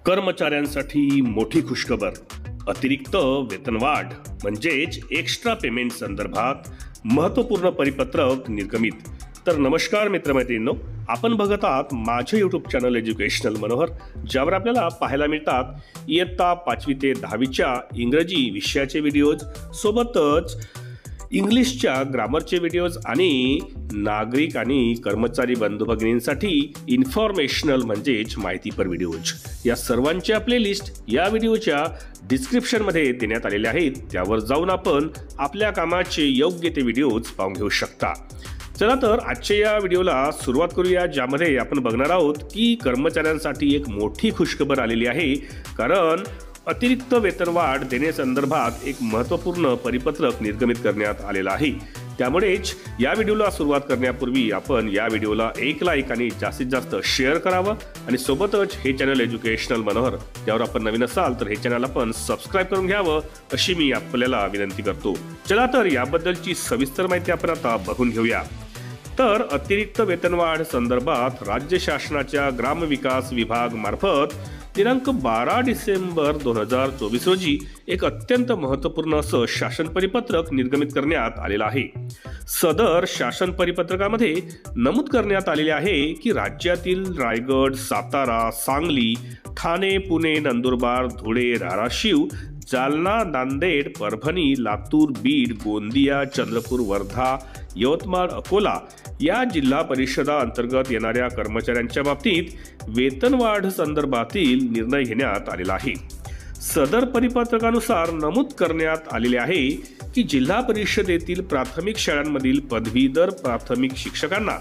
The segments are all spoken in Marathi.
कर्मचाऱ्यांसाठी मोठी खुशखबर. अतिरिक्त वेतनवाढ म्हणजेच एक्स्ट्रा पेमेंट संदर्भात महत्त्वपूर्ण परिपत्रक निर्गमित. तर नमस्कार मित्रमैत्रिणींनो, आपण बघत आहात माझे यूट्यूब चॅनल एज्युकेशनल मनोहर, ज्यावर आपल्याला पाहायला मिळतात इयत्ता 5वी ते 10वीच्या इंग्रजी विषयाचे व्हिडिओज, सोबतच इंग्लिशच्या ग्रामरचे व्हिडिओज आणि नागरिक आणि कर्मचारी बंधू भगिनींसाठी इन्फॉर्मेशनल म्हणजेच माहितीपर व्हिडिओज. या सर्वांच्या प्लेलिस्ट या व्हिडिओच्या डिस्क्रिप्शनमध्ये देण्यात आलेल्या आहेत. त्यावर जाऊन आपण आपल्या कामाचे योग्य ते व्हिडिओज पाहून घेऊ शकता. चला तर आजच्या या व्हिडिओला सुरुवात करूया, ज्यामध्ये आपण बघणार आहोत की कर्मचाऱ्यांसाठी एक मोठी खुशखबर आलेली आहे. कारण अतिरिक्त वेतनवाढ देण्यासंदर्भात एक महत्त्वपूर्ण परिपत्रक निर्गमित करण्यात आलेलं आहे. त्यामुळेच या व्हिडिओला सुरुवात करण्यापूर्वी आपण या व्हिडिओला एक लाईक आणि जास्तीत जास्त शेअर करावं आणि सोबतच हे चॅनल एज्युकेशनल मनोहर, ज्यावर आपण नवीन असाल तर हे चॅनल आपण सबस्क्राईब करून घ्यावं अशी मी आपल्याला विनंती करतो. चला तर याबद्दलची सविस्तर माहिती आपण आता बघून घेऊया. तर अतिरिक्त वेतनवाढ संदर्भात राज्य शासनाच्या ग्रामविकास विभाग मार्फत दिनांक 12 डिसेंबर 2024 रोजी एक अत्यंत महत्त्वपूर्ण असं शासन परिपत्रक निर्गमित करण्यात आलेलं आहे. सदर शासन परिपत्रकामध्ये नमूद करण्यात आलेले आहे की राज्यातील रायगड, सातारा, सांगली, ठाणे, पुणे, नंदुरबार, धुळे, धाराशिव, जालना, नांदेड, परभणी, लातूर, बीड, गोंदिया, चंद्रपूर, वर्धा, यवतमाळ, अकोला या जिल्हा परिषदा अंतर्गत येणाऱ्या कर्मचाऱ्यांच्या बाबतीत वेतनवाढ संदर्भातील निर्णय घेण्यात आलेला आहे. सदर परिपत्रकानुसार नमूद करण्यात आलेले आहे की जिल्हा परिषदेतील प्राथमिक शाळांमधील पदवीधर प्राथमिक शिक्षकांना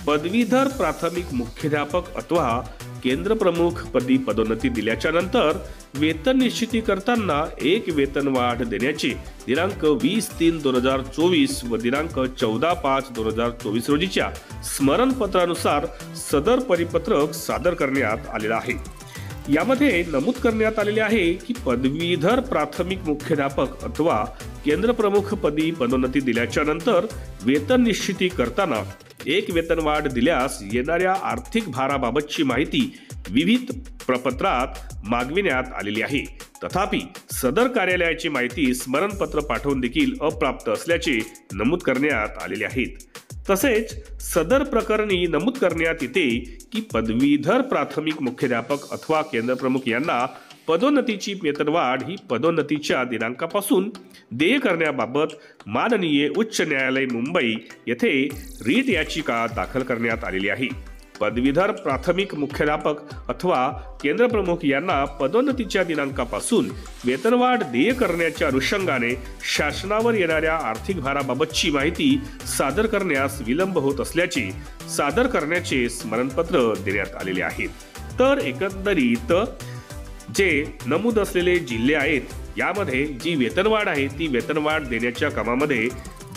पदवीधर प्राथमिक मुख्याध्यापक अथवा केंद्र प्रमुख पदी पदोन्नती दिल्याच्या नंतर वेतन निश्चिती करताना एक वेतनवाढ देण्याचे दिनांक 20/3/2024 व दिनांक 14/5/2024 रोजीच्या स्मरणपत्रानुसार सदर परिपत्रक सादर करण्यात आलेलं आहे. यामध्ये नमूद करण्यात आलेले आहे की पदवीधर प्राथमिक मुख्याध्यापक अथवा केंद्र प्रमुख पदी पदोन्नती दिल्याच्या नंतर वेतन निश्चिती करताना एक वेतनवाढ दिल्यास येणाऱ्या आर्थिक भाराबाबतची माहिती विविध प्रपत्रात मागविण्यात आलेली आहे. तथापि सदर कार्यालयाची माहिती स्मरणपत्र पाठवून देखील अप्राप्त असल्याचे नमूद करण्यात आलेले आहेत. तसेच सदर प्रकरणी नमूद करण्यात येते की पदवीधर प्राथमिक मुख्याध्यापक अथवा केंद्र प्रमुख यांना पदोन्नतीची वेतनवाढ ही पदोन्नतीच्या दिनांकापासून देय करण्याबाबत माननीय उच्च न्यायालय मुंबई येथे रीट याचिका दाखल करण्यात आलेली आहे. पदवीधर प्राथमिक मुख्याध्यापक अथवा केंद्र प्रमुख यांना पदोन्नतीच्या दिनांकापासून वेतनवाढ देय करण्याच्या अनुषंगाने शासनावर येणाऱ्या आर्थिक भाराबाबतची माहिती सादर करण्यास विलंब होत असल्याचे सादर करण्याचे स्मरणपत्र देण्यात आलेले आहे. तर एकंदरीत जे नमूद असलेले जिल्हे आहेत, यामध्ये जी वेतनवाढ आहे ती वेतनवाढ देण्याच्या कामामध्ये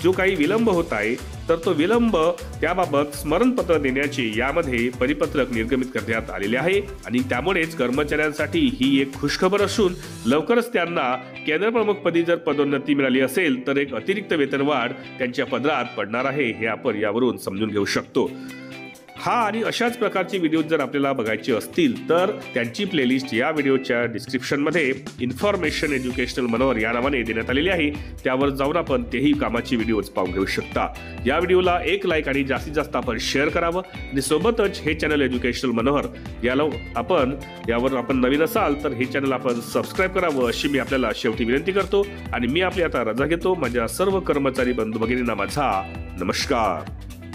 जो काही विलंब होत आहे, तर तो विलंब त्याबाबत स्मरणपत्र देण्याचे यामध्ये परिपत्रक निर्गमित करण्यात आलेले आहे. आणि त्यामुळेच कर्मचाऱ्यांसाठी ही एक खुशखबर असून लवकरच त्यांना केंद्रप्रमुखपदी जर पदोन्नती मिळाली असेल तर एक अतिरिक्त वेतनवाढ त्यांच्या पदरात पडणार आहे, हे आपण यावरून समजून घेऊ शकतो. हा आणि अशाच प्रकारचे व्हिडिओ जर आपल्याला बघायचे असतील तर त्यांची प्लेलिस्ट या व्हिडिओच्या डिस्क्रिप्शनमध्ये इन्फॉर्मेशन एज्युकेशनल मनोहर या नावाने देण्यात आलेली आहे. त्यावर जाऊन आपण तेही कामाची व्हिडिओज पाहून घेऊ शकता. या व्हिडिओला एक लाईक आणि जास्तीत जास्त आपण शेअर करावं आणि सोबतच हे चॅनल एज्युकेशनल मनोहर यावर आपण नवीन असाल तर हे चॅनल आपण सबस्क्राईब करावं अशी मी आपल्याला शेवटी विनंती करतो. आणि मी आपली आता रजा घेतो. माझ्या सर्व कर्मचारी बंधू भगिनींना माझा नमस्कार.